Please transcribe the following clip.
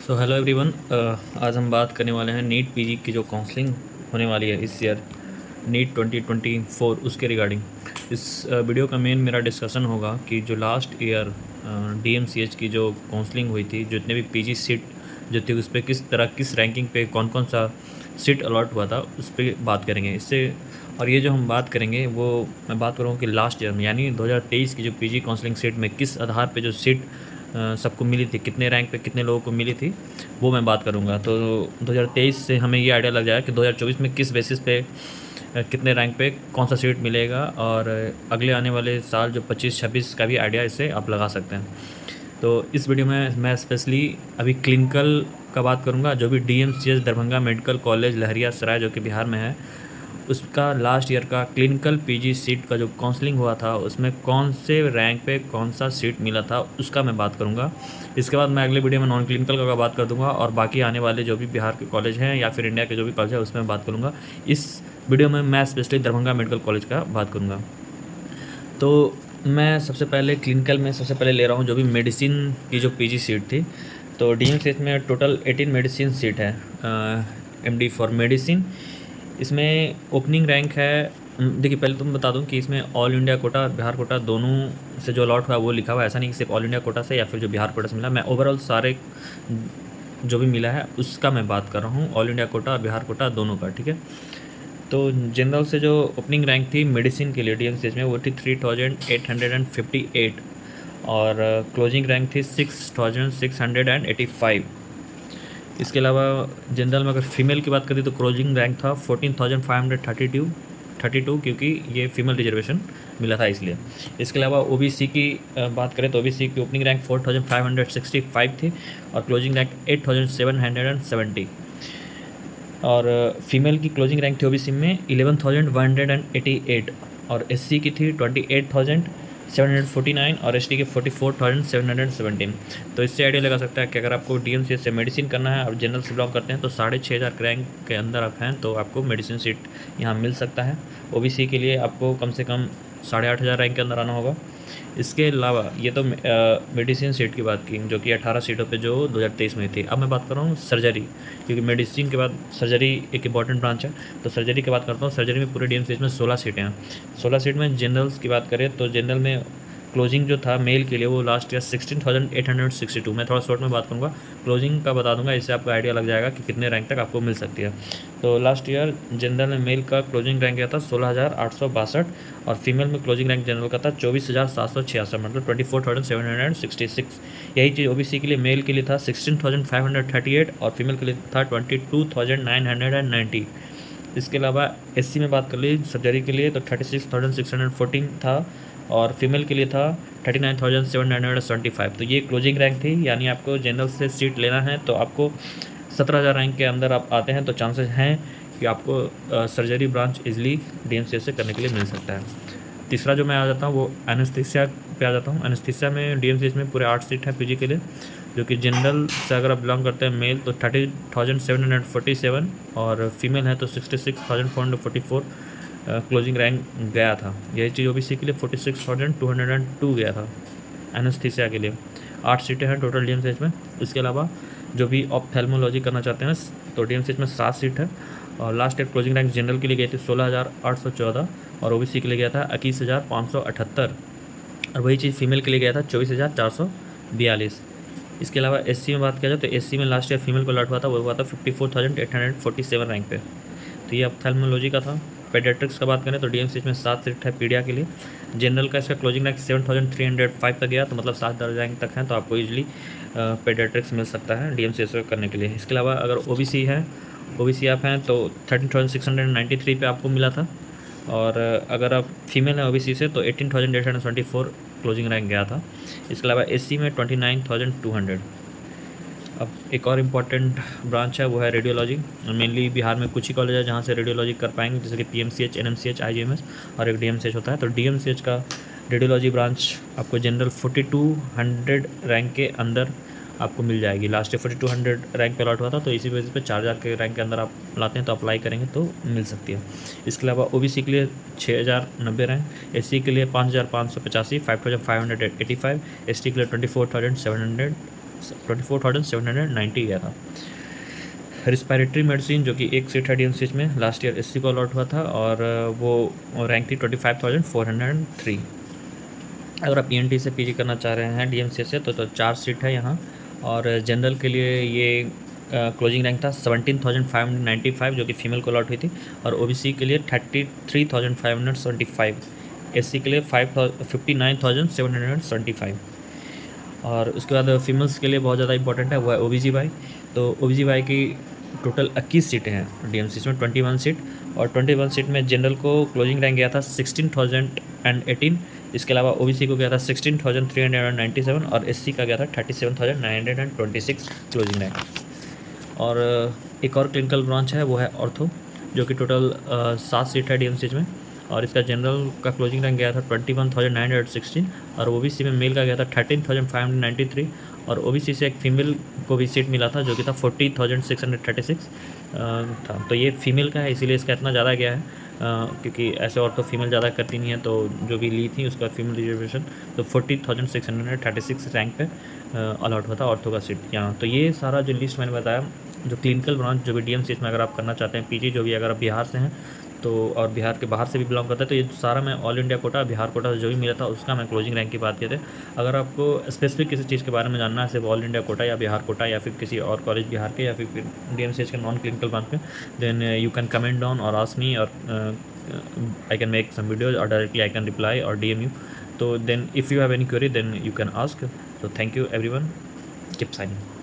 So hello everyone. आज हम बात करने वाले हैं नीट पीजी की जो काउंसलिंग होने वाली है इस ईयर नीट 2024 उसके रिगार्डिंग। इस वीडियो का मेन मेरा डिस्कशन होगा कि जो लास्ट ईयर डीएमसीएच की जो काउंसलिंग हुई थी, जितने भी पीजी सीट जो थी उस पर किस तरह किस रैंकिंग पे कौन कौन सा सीट अलॉट हुआ था उस पर बात करेंगे इससे। और ये जो हम बात करेंगे वो मैं बात करूँगा कि लास्ट ईयर में यानी 2023 की जो पीजी काउंसलिंग सीट में किस आधार पे जो सीट सबको मिली थी, कितने रैंक पे कितने लोगों को मिली थी, वो मैं बात करूँगा। तो 2023 से हमें ये आइडिया लग जाएगा कि 2024 में किस बेसिस पे कितने रैंक पे कौन सा सीट मिलेगा, और अगले आने वाले साल जो 25-26 का भी आइडिया इससे आप लगा सकते हैं। तो इस वीडियो में मैं स्पेशली अभी क्लिनिकल का बात करूँगा, जो भी DMCH Darbhanga medical college Laheriasarai जो कि बिहार में है, उसका लास्ट ईयर का क्लिनिकल पीजी सीट का जो काउंसलिंग हुआ था उसमें कौन से रैंक पे कौन सा सीट मिला था उसका मैं बात करूंगा। इसके बाद मैं अगले वीडियो में नॉन क्लिनिकल का बात कर दूंगा, और बाकी आने वाले जो भी बिहार के कॉलेज हैं या फिर इंडिया के जो भी कॉलेज है उसमें बात करूँगा। इस वीडियो में मैं स्पेशली दरभंगा मेडिकल कॉलेज का बात करूँगा। तो मैं सबसे पहले क्लिनिकल में सबसे पहले ले रहा हूँ जो भी मेडिसिन की जो पीजी सीट थी। तो डीएमसीएच में टोटल 18 मेडिसिन सीट है, एमडी फॉर मेडिसिन। इसमें ओपनिंग रैंक है, देखिए पहले तुम बता दूं कि इसमें all India quota Bihar quota दोनों से जो अलॉट हुआ वो लिखा हुआ है, ऐसा नहीं कि सिर्फ ऑल इंडिया कोटा से या फिर जो बिहार कोटा से मिला। मैं ओवरऑल सारे जो भी मिला है उसका मैं बात कर रहा हूँ, ऑल इंडिया कोटा और बिहार कोटा दोनों का, ठीक है। तो जनरल से जो ओपनिंग रैंक थी मेडिसिन के लिए डीएमसीएच में वो थी 3858, और क्लोजिंग रैंक थी 6685। इसके अलावा जनरल में अगर फीमेल की बात करें तो क्लोजिंग रैंक था 14,532, क्योंकि ये फीमेल रिजर्वेशन मिला था इसलिए। इसके अलावा ओबीसी की बात करें तो ओबीसी की ओपनिंग रैंक 4,565 थी और क्लोजिंग रैंक 8,770, और फीमेल की क्लोजिंग रैंक थी ओबीसी में 11,188, और एससी की थी 28,749 और एसटी के 44,717। तो इससे आइडिया लगा सकता है कि अगर आपको डीएमसीएच से मेडिसिन करना है और जनरल से बिलोंग करते हैं तो 6,500 रैंक के अंदर आप हैं तो आपको मेडिसिन सीट यहाँ मिल सकता है। ओबीसी के लिए आपको कम से कम 8,500 रैंक के अंदर आना होगा। इसके अलावा ये तो मेडिसिन सीट की बात की जो कि 18 सीटों पे जो 2023 में थी। अब मैं बात कर रहा हूँ सर्जरी, क्योंकि मेडिसिन के बाद सर्जरी एक इंपॉर्टेंट ब्रांच है। तो सर्जरी की बात करता हूँ। सर्जरी में पूरे डीएमसीएच में 16 सीटें हैं। 16 सीट में जनरल्स की बात करें तो जनरल में क्लोजिंग जो था मेल के लिए वो लास्ट ईयर 16,862। मैं थोड़ा शॉर्ट में बात करूँगा, क्लोजिंग का बता दूंगा, इससे आपको आइडिया लग जाएगा कि कितने रैंक तक आपको मिल सकती है। तो लास्ट ईयर जनरल में मेल का क्लोजिंग रैंक गया था 16,862, और फीमेल में क्लोजिंग रैंक जनरल का था 24,766, मतलब 24,766। यही चीज़ ओबीसी के लिए मेल के लिए था 16,538 और फीमेल के लिए था 22,990। इसके अलावा एससी में बात कर ली सर्जरी के लिए तो 36,614 था और फीमेल के लिए था 39,775। तो ये क्लोजिंग रैंक थी, यानी आपको जनरल से सीट लेना है तो आपको 17,000 रैंक के अंदर आप आते हैं तो चांसेस हैं कि आपको सर्जरी ब्रांच इजीली डीएमसीएच से करने के लिए मिल सकता है। तीसरा जो मैं आ जाता हूँ वो एनेस्थीसिया पे आ जाता हूँ। एनेस्थीसिया में डीएमसीएच में पूरे 8 सीट हैं पीजी के लिए, जो कि जनरल से अगर आप बिलोंग करते हैं मेल तो 30,747 और फीमेल है तो 66,444 क्लोजिंग रैंक गया था। यही चीज़ ओबीसी के लिए 46,202 गया था एनेस्थीसिया के लिए। 8 सीटें हैं टोटल डीएमसीएच में। इसके अलावा जो भी ऑप्थेल्मोलॉजी करना चाहते हैं तो डीएमसीएच में 7 सीट है, और last year closing rank general के लिए गई थी 16,814 और ओबीसी के लिए गया था 21,578, और वही चीज़ फीमेल के लिए गया था 24,442। इसके अलावा एससी में बात किया जाए तो एससी में लास्ट ईयर फीमेल को अलॉट हुआ था, वो हुआ था 54,847 रैंक पे। तो ये ऑप्थेल्मोलॉजी का था। पेडियाट्रिक्स का बात करें तो डीएमसीएच में 7 सीट है पीडिया के लिए। जनरल का इसका क्लोजिंग रैंक 7,305 तक गया, तो मतलब 7 रैंक तक है तो आपको ईजिली पेडियाट्रिक्स मिल सकता है डीएमसीएच करने के लिए। इसके अलावा अगर ओबीसी है, ओबीसी आप हैं तो 13,693 पे आपको मिला था, और अगर आप फीमेल हैं ओबीसी से तो 18,874 क्लोजिंग रैंक गया था। इसके अलावा एससी में 29,200। अब एक और इम्पॉर्टेंट ब्रांच है वो है रेडियोलॉजी। मेनली बिहार में कुछ ही कॉलेज है जहाँ से रेडियोलॉजी कर पाएंगे, जैसे कि पीएमसीएच, एनएमसीएच, आईजीएमएस और एक डीएमसीएच होता है। तो डीएमसीएच का रेडियोलॉजी ब्रांच आपको जनरल 4200 रैंक के अंदर आपको मिल जाएगी। लास्ट ईयर 4200 रैंक पे अलॉट हुआ था, तो इसी बेसिस पे 4000 के रैंक के अंदर आप लाते हैं तो अप्लाई करेंगे तो मिल सकती है। इसके अलावा ओबीसी के लिए 6090 रैंक, एससी के लिए 5585, 5585, एसटी के लिए 24,700 24,790 गया था। रिस्पायरेटरी मेडिसिन जो कि एक सीट है DMCH में, लास्ट ईयर SC को अलॉट हुआ था और वो रैंक थी 25,403। अगर आप ENT से PG करना चाह रहे हैं DMCH से तो 4 सीट है यहाँ, और जनरल के लिए ये क्लोजिंग रैंक था 17,595 जो कि फीमेल को अलॉट हुई थी, और OBC के लिए 33,575, SC के लिए 59,775। और उसके बाद फीमेल्स के लिए बहुत ज़्यादा इंपॉर्टेंट है, वो है OBGY। तो OBGY की टोटल 21 सीटें हैं DMCH में, 21 सीट, और 21 सीट में जनरल को क्लोजिंग रैंक गया था 16,018। इसके अलावा OBC को गया था 16,397 और SC का गया था 37,926 क्लोजिंग रैंक। और एक और क्लिनिकल ब्रांच है, वो है ऑर्थो, जो कि टोटल 7 सीट है DMCH में, और इसका जनरल का क्लोजिंग रैंक गया था 21,916, और OBC में मेल का गया था 13,593, और OBC से एक फीमेल को भी सीट मिला था जो कि था 40,636 था। तो ये फीमेल का है, इसीलिए इसका इतना ज़्यादा गया है, क्योंकि ऐसे और तो फीमेल ज़्यादा करती नहीं है, तो जो भी ली थी उसका फीमेल रिजर्वेशन, तो 40,636 रैंक पे अलॉट हुआ था ऑर्थो का सीट यहाँ। तो ये सारा जो लिस्ट मैंने बताया, जो क्लिनिकल ब्रांच जो भी DMCH में अगर आप करना चाहते हैं PG, जो भी अगर आप बिहार से हैं तो, और बिहार के बाहर से भी बिलोंग करता है, तो ये सारा मैं all India quota, Bihar quota से जो भी मिला था उसका मैं क्लोजिंग रैंक की बात किए थे। अगर आपको स्पेसिफिक किसी चीज़ के बारे में जानना है, सिर्फ ऑल इंडिया कोटा या बिहार कोटा या फिर किसी और कॉलेज बिहार के या फिर DMCH के नॉन क्लिनिकल ब्रांच में, then you can comment down और आस्क मी, और I can make some videos, और डायरेक्टली आई कैन रिप्लाई और DM यू। तो then if you have any query then you can ask. So thank you everyone, keep signing.